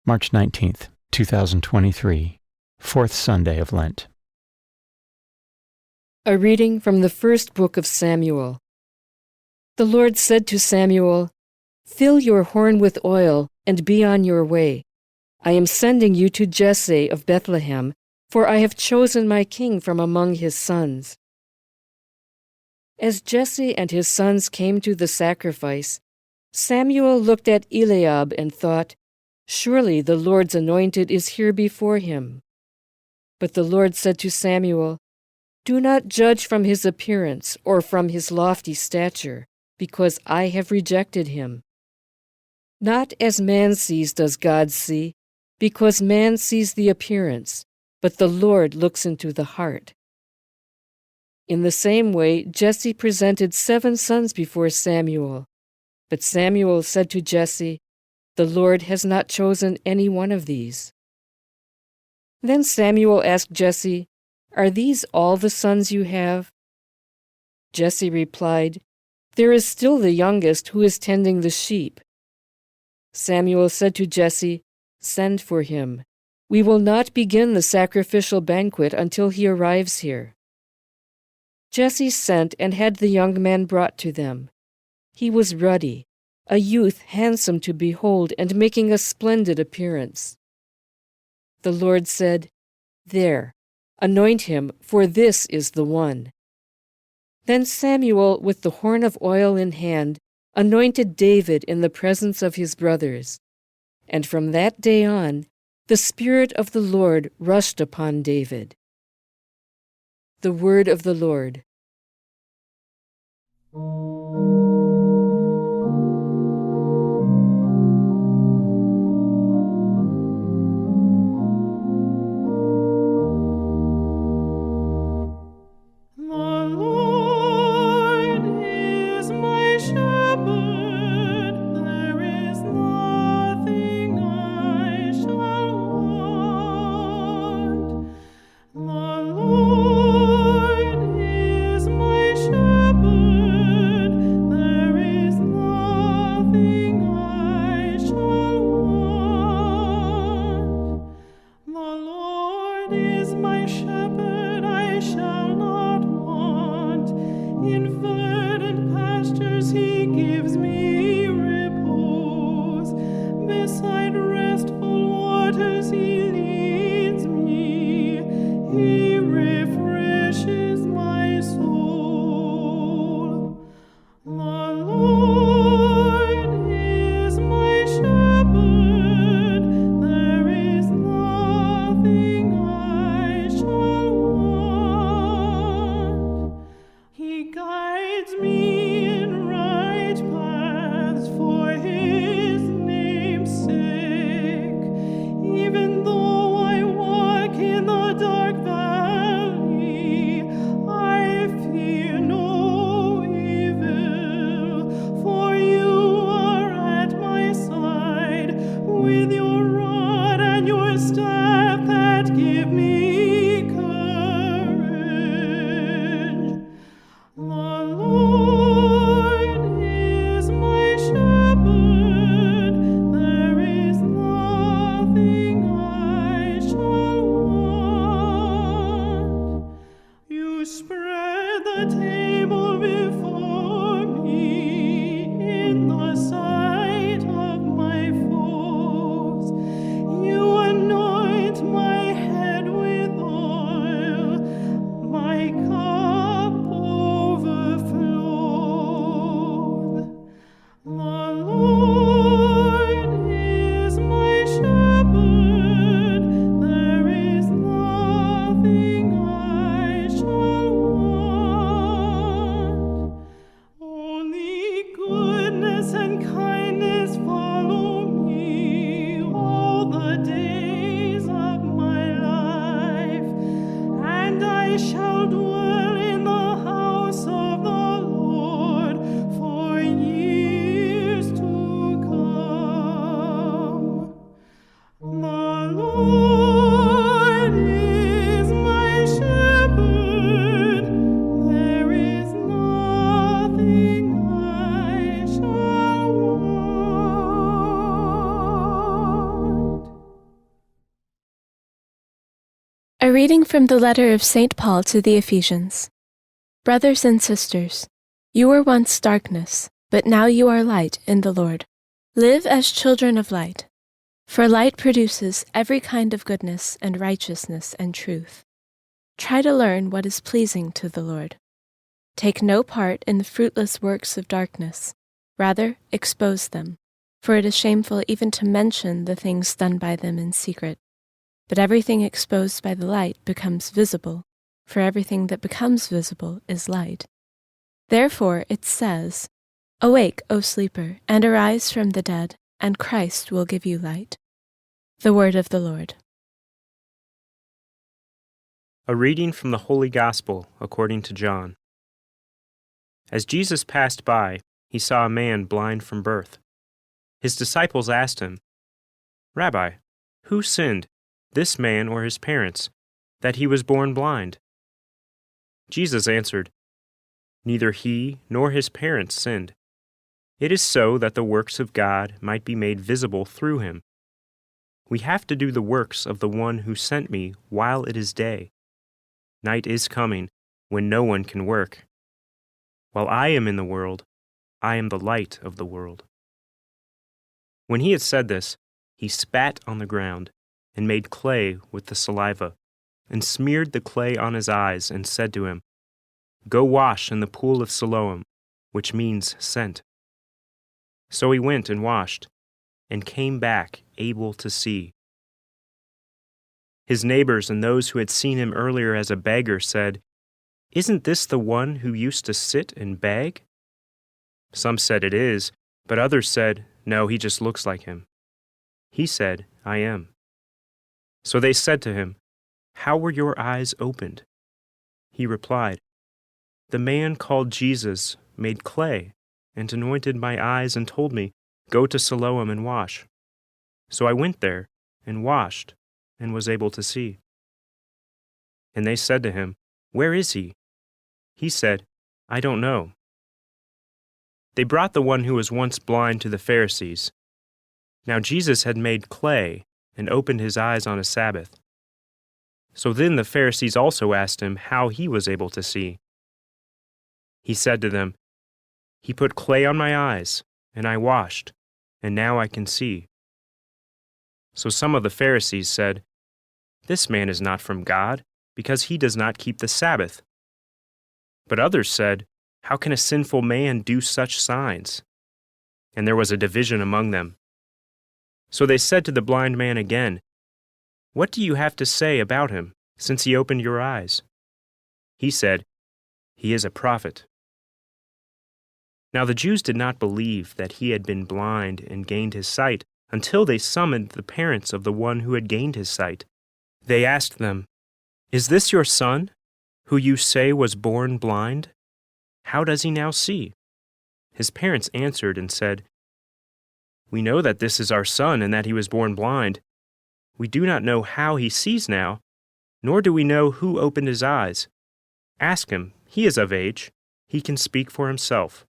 March 19th, 2023, Fourth Sunday of Lent. A reading from the first book of Samuel. The Lord said to Samuel, "Fill your horn with oil and be on your way. I am sending you to Jesse of Bethlehem, for I have chosen my king from among his sons." As Jesse and his sons came to the sacrifice, Samuel looked at Eliab and thought, "Surely the Lord's anointed is here before him." But the Lord said to Samuel, "Do not judge from his appearance or from his lofty stature, because I have rejected him. Not as man sees does God see, because man sees the appearance, but the Lord looks into the heart." In the same way, Jesse presented 7 sons before Samuel. But Samuel said to Jesse, "The Lord has not chosen any one of these." Then Samuel asked Jesse, "Are these all the sons you have?" Jesse replied, "There is still the youngest who is tending the sheep." Samuel said to Jesse, "Send for him. We will not begin the sacrificial banquet until he arrives here." Jesse sent and had the young man brought to them. He was ruddy, a youth handsome to behold and making a splendid appearance. The Lord said, "There, anoint him, for this is the one." Then Samuel, with the horn of oil in hand, anointed David in the presence of his brothers. And from that day on, the Spirit of the Lord rushed upon David. The word of the Lord. In verdant pastures he gives me repose. Beside restful waters he leads me. He refreshes my soul. The Lord is my shepherd. There is nothing I shall want. He guides me in right paths for his name's sake. Even though I walk in the dark valley, I fear no evil, for you are at my side with your rod and your staff that give me courage. The Lord is my shepherd, there is nothing I shall want. You spread the table before me in the sight of my foes. You anoint A reading from the letter of St. Paul to the Ephesians. Brothers and sisters, you were once darkness, but now you are light in the Lord. Live as children of light, for light produces every kind of goodness and righteousness and truth. Try to learn what is pleasing to the Lord. Take no part in the fruitless works of darkness, rather expose them, for it is shameful even to mention the things done by them in secret. But everything exposed by the light becomes visible, for everything that becomes visible is light. Therefore it says, "Awake, O sleeper, and arise from the dead, and Christ will give you light." The word of the Lord. A reading from the Holy Gospel according to John. As Jesus passed by, he saw a man blind from birth. His disciples asked him, "Rabbi, who sinned, this man or his parents, that he was born blind?" Jesus answered, "Neither he nor his parents sinned. It is so that the works of God might be made visible through him. We have to do the works of the one who sent me while it is day. Night is coming when no one can work. While I am in the world, I am the light of the world." When he had said this, he spat on the ground and made clay with the saliva, and smeared the clay on his eyes, and said to him, "Go wash in the pool of Siloam," which means sent. So he went and washed, and came back able to see. His neighbors and those who had seen him earlier as a beggar said, "Isn't this the one who used to sit and beg?" Some said it is, but others said, "No, he just looks like him." He said, "I am." So they said to him, "How were your eyes opened?" He replied, "The man called Jesus made clay and anointed my eyes and told me, 'Go to Siloam and wash.' So I went there and washed and was able to see." And they said to him, "Where is he?" He said, "I don't know." They brought the one who was once blind to the Pharisees. Now Jesus had made clay and opened his eyes on a Sabbath. So then the Pharisees also asked him how he was able to see. He said to them, "He put clay on my eyes, and I washed, and now I can see." So some of the Pharisees said, "This man is not from God, because he does not keep the Sabbath." But others said, "How can a sinful man do such signs?" And there was a division among them. So they said to the blind man again, "What do you have to say about him, since he opened your eyes?" He said, "He is a prophet." Now the Jews did not believe that he had been blind and gained his sight until they summoned the parents of the one who had gained his sight. They asked them, "Is this your son, who you say was born blind? How does he now see?" His parents answered and said, "We know that this is our son and that he was born blind. We do not know how he sees now, nor do we know who opened his eyes. Ask him, he is of age. He can speak for himself."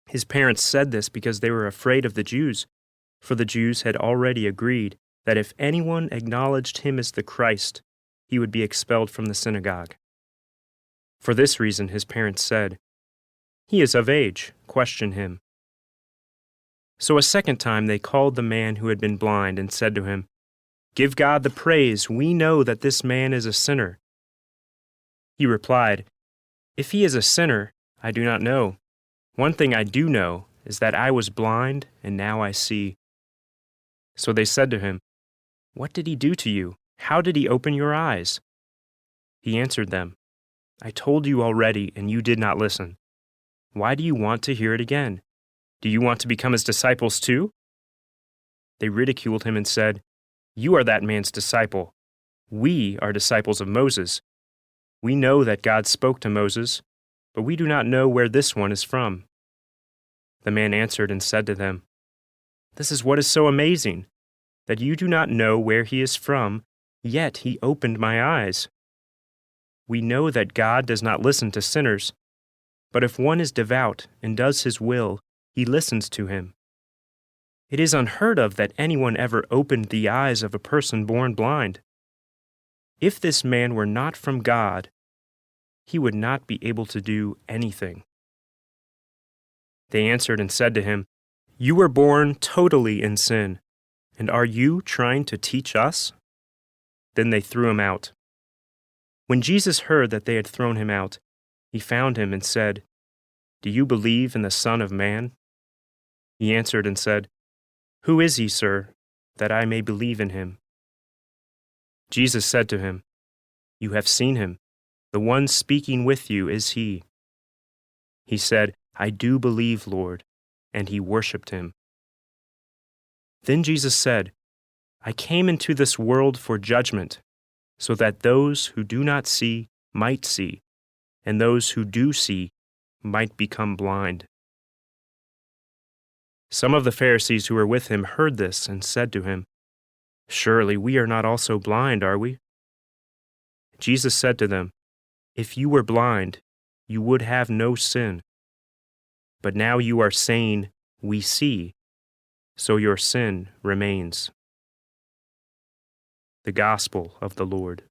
His parents said this because they were afraid of the Jews, for the Jews had already agreed that if anyone acknowledged him as the Christ, he would be expelled from the synagogue. For this reason his parents said, "He is of age, question him." So a second time they called the man who had been blind and said to him, "Give God the praise, we know that this man is a sinner." He replied, "If he is a sinner, I do not know. One thing I do know is that I was blind and now I see." So they said to him, "What did he do to you? How did he open your eyes?" He answered them, "I told you already and you did not listen. Why do you want to hear it again? Do you want to become his disciples too?" They ridiculed him and said, "You are that man's disciple. We are disciples of Moses. We know that God spoke to Moses, but we do not know where this one is from." The man answered and said to them, "This is what is so amazing, that you do not know where he is from, yet he opened my eyes. We know that God does not listen to sinners, but if one is devout and does his will, he listens to him. It is unheard of that anyone ever opened the eyes of a person born blind. If this man were not from God, he would not be able to do anything." They answered and said to him, "You were born totally in sin, and are you trying to teach us?" Then they threw him out. When Jesus heard that they had thrown him out, he found him and said, "Do you believe in the Son of Man?" He answered and said, "Who is he, sir, that I may believe in him?" Jesus said to him, "You have seen him. The one speaking with you is he." He said, "I do believe, Lord," and he worshipped him. Then Jesus said, "I came into this world for judgment, so that those who do not see might see, and those who do see might become blind." Some of the Pharisees who were with him heard this and said to him, "Surely we are not also blind, are we?" Jesus said to them, "If you were blind, you would have no sin. But now you are saying, 'We see,' so your sin remains." The Gospel of the Lord.